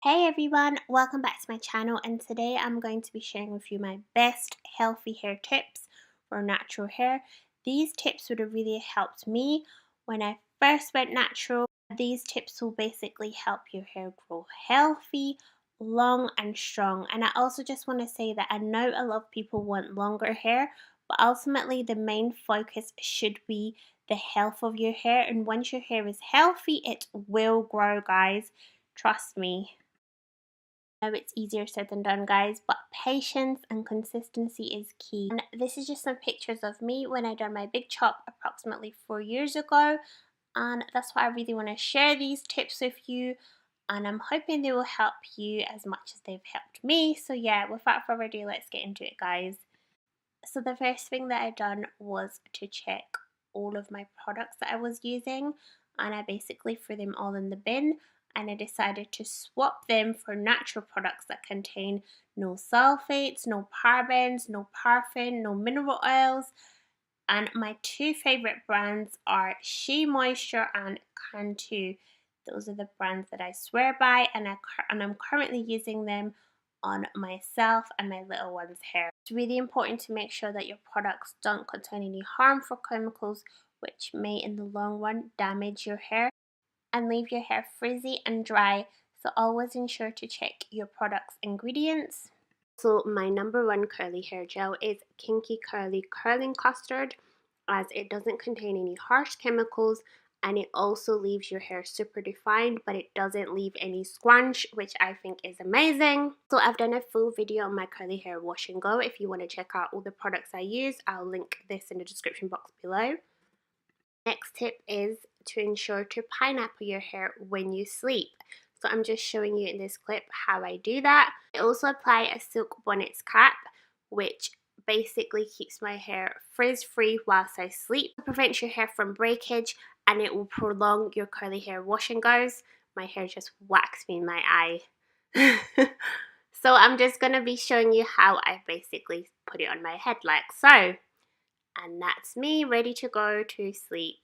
Hey everyone, welcome back to my channel, and today I'm going to be sharing with you my best healthy hair tips for natural hair. These tips would have really helped me when I first went natural. These tips will basically help your hair grow healthy, long and strong. And I also just want to say that I know a lot of people want longer hair, but ultimately the main focus should be the health of your hair. And once your hair is healthy, it will grow, guys. Trust me. I know it's easier said than done, guys, but patience and consistency is key. And this is just some pictures of me when I done my big chop approximately 4 years ago, and that's why I really want to share these tips with you, and I'm hoping they will help you as much as they've helped me. So yeah, without further ado, let's get into it, guys. So the first thing that I done was to check all of my products that I was using, and I basically threw them all in the bin, and I decided to swap them for natural products that contain no sulfates, no parabens, no paraffin, no mineral oils. And my two favorite brands are SHEA Moisture and CANTU. Those are the brands that I swear by, and I'm currently using them on myself and my little one's hair. It's really important to make sure that your products don't contain any harmful chemicals which may in the long run damage your hair and leave your hair frizzy and dry. So always ensure to check your product's ingredients. So my number one curly hair gel is KINKY Curly Curling Custard, as it doesn't contain any harsh chemicals, and it also leaves your hair super defined, but it doesn't leave any scrunch, which I think is amazing. So I've done a full video on my curly hair wash and go. If you want to check out all the products I use, I'll link this in the description box below. Next tip is to ensure to pineapple your hair when you sleep. So I'm just showing you in this clip how I do that. I also apply a silk bonnets cap, which basically keeps my hair frizz free whilst I sleep. It prevents your hair from breakage, and it will prolong your curly hair wash and goes. My hair just whacks me in my eye. So I'm just going to be showing you how I basically put it on my head like so. And that's me ready to go to sleep.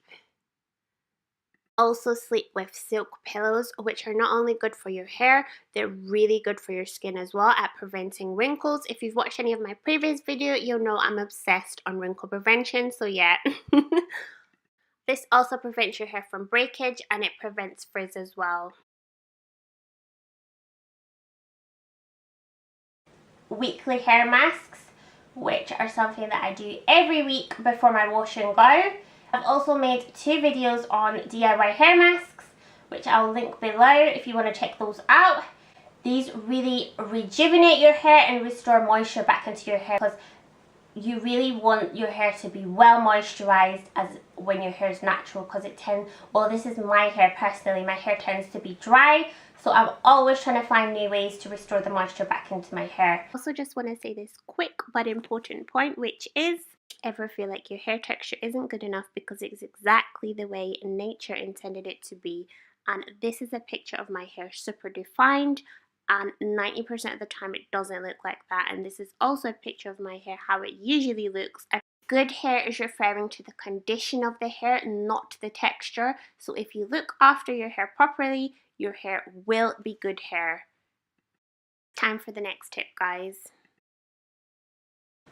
Also sleep with silk pillows, which are not only good for your hair, they're really good for your skin as well at preventing wrinkles. If you've watched any of my previous video, you'll know I'm obsessed on wrinkle prevention, so yeah. This also prevents your hair from breakage, and it prevents frizz as well. Weekly hair masks, which are something that I do every week before my wash and go. I've also made 2 videos on DIY hair masks, which I'll link below if you want to check those out. These really rejuvenate your hair and restore moisture back into your hair, because you really want your hair to be well moisturized as when your hair is natural, because it tends, well, this is my hair personally, my hair tends to be dry, so I'm always trying to find new ways to restore the moisture back into my hair. I also just want to say this quick but important point, which is, ever feel like your hair texture isn't good enough because it's exactly the way nature intended it to be, and this is a picture of my hair super defined, and 90% of the time it doesn't look like that. And this is also a picture of my hair how it usually looks. Good hair is referring to the condition of the hair, not the texture. So if you look after your hair properly, your hair will be good hair. Time for the next tip, guys.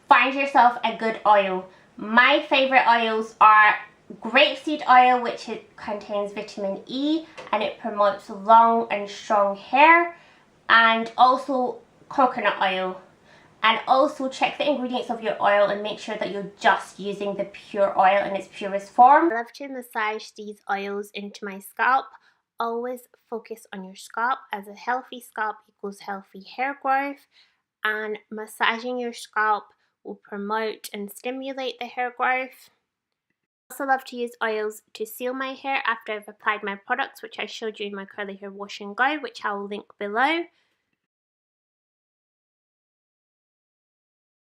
Find yourself a good oil. My favorite oils are grapeseed oil, which contains vitamin E and it promotes long and strong hair, and also coconut oil. And also check the ingredients of your oil and make sure that you're just using the pure oil in its purest form. I love to massage these oils into my scalp. Always focus on your scalp, as a healthy scalp equals healthy hair growth, and massaging your scalp will promote and stimulate the hair growth. I also love to use oils to seal my hair after I've applied my products, which I showed you in my curly hair wash and go, which I will link below.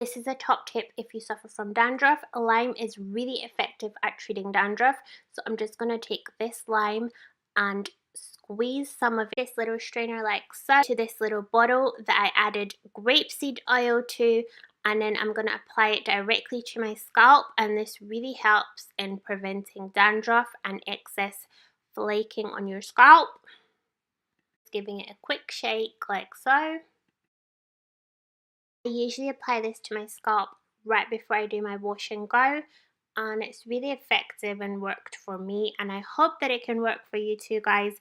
This is a top tip if you suffer from dandruff. Lime is really effective at treating dandruff. So I'm just going to take this lime and squeeze some of this little strainer like so to this little bottle that I added grapeseed oil to, and then I'm going to apply it directly to my scalp, and this really helps in preventing dandruff and excess flaking on your scalp. Giving it a quick shake like so. I usually apply this to my scalp right before I do my wash and go, and it's really effective and worked for me, and I hope that it can work for you too, guys.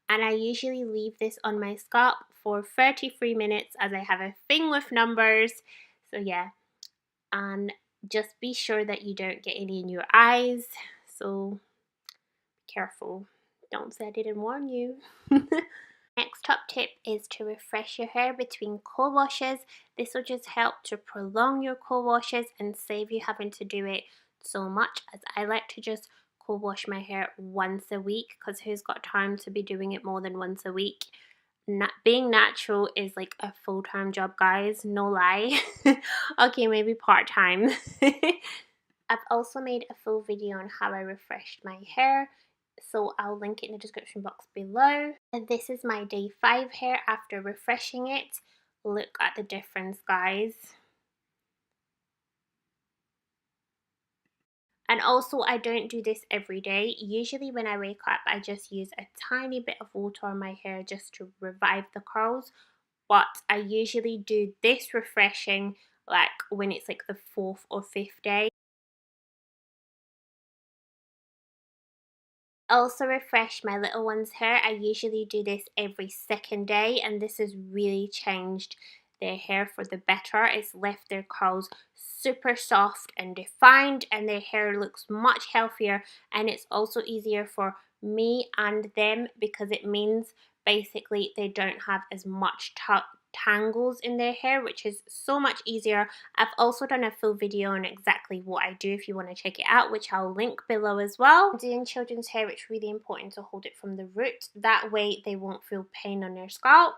And I usually leave this on my scalp for 33 minutes as I have a thing with numbers. So yeah, and just be sure that you don't get any in your eyes, so be careful. Don't say I didn't warn you. Next top tip is to refresh your hair between co-washes. This will just help to prolong your co-washes and save you having to do it so much, as I like to just co-wash my hair once a week, because who's got time to be doing it more than once a week? Being natural is like a full-time job, guys, no lie. Okay, maybe part-time. I've also made a full video on how I refreshed my hair, so I'll link it in the description box below. And this is my day 5 hair after refreshing it. Look at the difference, guys. And also, I don't do this every day. Usually when I wake up, I just use a tiny bit of water on my hair just to revive the curls. But I usually do this refreshing like when it's like the 4th or 5th day. Also refresh my little one's hair. I usually do this every 2nd day, and this has really changed their hair for the better. It's left their curls super soft and defined, and their hair looks much healthier, and it's also easier for me and them because it means basically they don't have as much tangles in their hair, which is so much easier. I've also done a full video on exactly what I do if you want to check it out, which I'll link below as well. Doing children's hair, it's really important to hold it from the root, that way they won't feel pain on their scalp.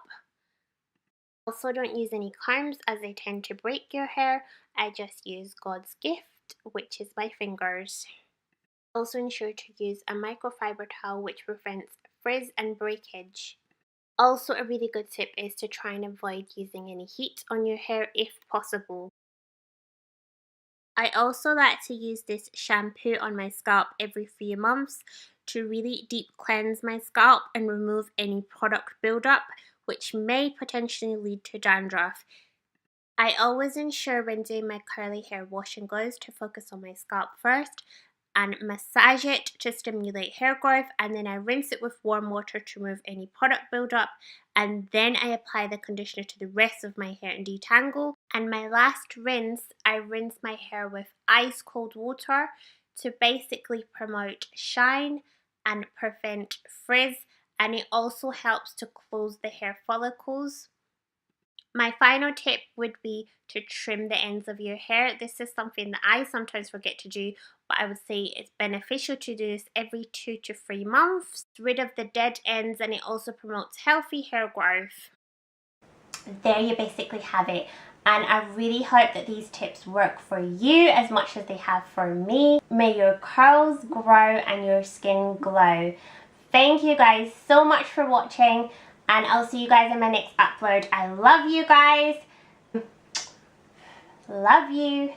Also, don't use any combs as they tend to break your hair. I just use God's gift, which is my fingers. Also ensure to use a microfiber towel which prevents frizz and breakage. Also, a really good tip is to try and avoid using any heat on your hair if possible. I also like to use this shampoo on my scalp every few months to really deep cleanse my scalp and remove any product buildup, which may potentially lead to dandruff. I always ensure when doing my curly hair wash and goes to focus on my scalp first and massage it to stimulate hair growth, and then I rinse it with warm water to remove any product buildup, and then I apply the conditioner to the rest of my hair and detangle. And my last rinse, I rinse my hair with ice cold water to basically promote shine and prevent frizz, and it also helps to close the hair follicles. My final tip would be to trim the ends of your hair. This is something that I sometimes forget to do, but I would say it's beneficial to do this every 2 to 3 months. Get rid of the dead ends, and it also promotes healthy hair growth. There you basically have it. And I really hope that these tips work for you as much as they have for me. May your curls grow and your skin glow. Thank you guys so much for watching, and I'll see you guys in my next upload. I love you guys. Love you.